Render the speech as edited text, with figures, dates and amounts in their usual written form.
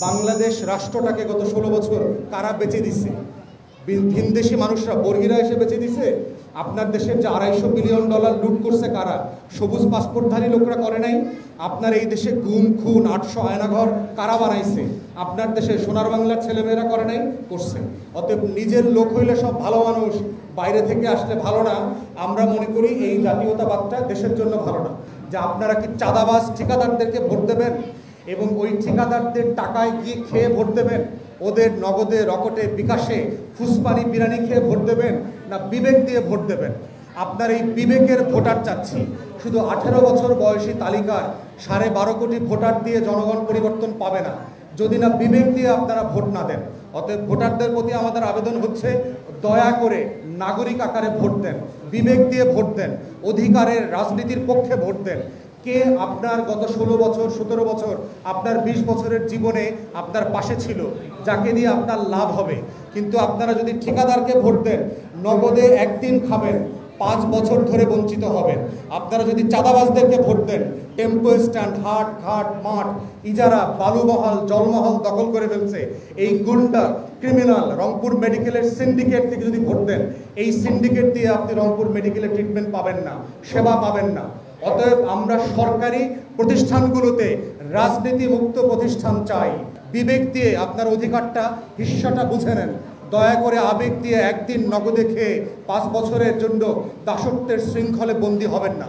বাংলাদেশ রাষ্ট্রটাকে গত 16 বছর কারা বেচে দিছে? ভিনদেশি মানুষরা, বর্গীরা এসে বেচে দিছে। আপনার দেশের যে $250 বিলিয়ন লুট করছে কারা? সবুজ পাসপোর্টধারী লোকরা করে নাই? আপনার এই দেশে গুম খুন 800 আয়নাঘর কারা বানাইছে? আপনার দেশে সোনার বাংলার ছেলেমেয়েরা করে নাই? করছে। অতএব নিজের লোক হইলে সব ভালো মানুষ, বাইরে থেকে আসলে ভালো না। আমরা মনে করি এই জাতীয়তাবাদটা দেশের জন্য ভালো না। যে আপনারা কি চাঁদাবাজ ঠিকাদারদেরকে ভোট দেবেন এবং ওই ঠিকাদারদের টাকায় গিয়ে খেয়ে ভোট দেবেন? ওদের নগদে, রকটে, বিকাশে ফুসপানি বিরিয়ানি খেয়ে ভোট দেবেন, না বিবেক দিয়ে ভোট দেবেন? আপনার এই বিবেকের ভোটার চাচ্ছি। শুধু 18 বছর বয়সী তালিকার 12.5 কোটি ভোটার দিয়ে জনগণ পরিবর্তন পাবে না যদি না বিবেক দিয়ে আপনারা ভোট না দেন। অতএব ভোটারদের প্রতি আমাদের আবেদন হচ্ছে, দয়া করে নাগরিক আকারে ভোট দেন, বিবেক দিয়ে ভোট দেন, অধিকারের রাজনীতির পক্ষে ভোট দেন। কে আপনার গত 16 বছর, 17 বছর, আপনার 20 বছরের জীবনে আপনার পাশে ছিল, যাকে দিয়ে আপনার লাভ হবে? কিন্তু আপনারা যদি ঠিকাদারকে ভোট দেন, নগদে একদিন খাবেন, 5 বছর ধরে বঞ্চিত হবেন। আপনারা যদি চাঁদাবাজদেরকে ভোট দেন, টেম্পো স্ট্যান্ড, হাট ঘাট, মাঠ, ইজারা, বালুমহল, জলমহল দখল করে ফেলছে এই গুন্ডা, ক্রিমিনাল রংপুর মেডিকেলের সিন্ডিকেট থেকে যদি ভোট দেন, এই সিন্ডিকেট দিয়ে আপনি রংপুর মেডিকেলে ট্রিটমেন্ট পাবেন না, সেবা পাবেন না। অতএব আমরা সরকারি প্রতিষ্ঠানগুলোতে রাজনীতি মুক্ত প্রতিষ্ঠান চাই। বিবেক দিয়ে আপনার অধিকারটা, হিস্সাটা বুঝে নেন। দয়া করে আবেগ দিয়ে একদিন নগদে খেয়ে 5 বছরের জন্য দাসত্বের শৃঙ্খলে বন্দী হবেন না।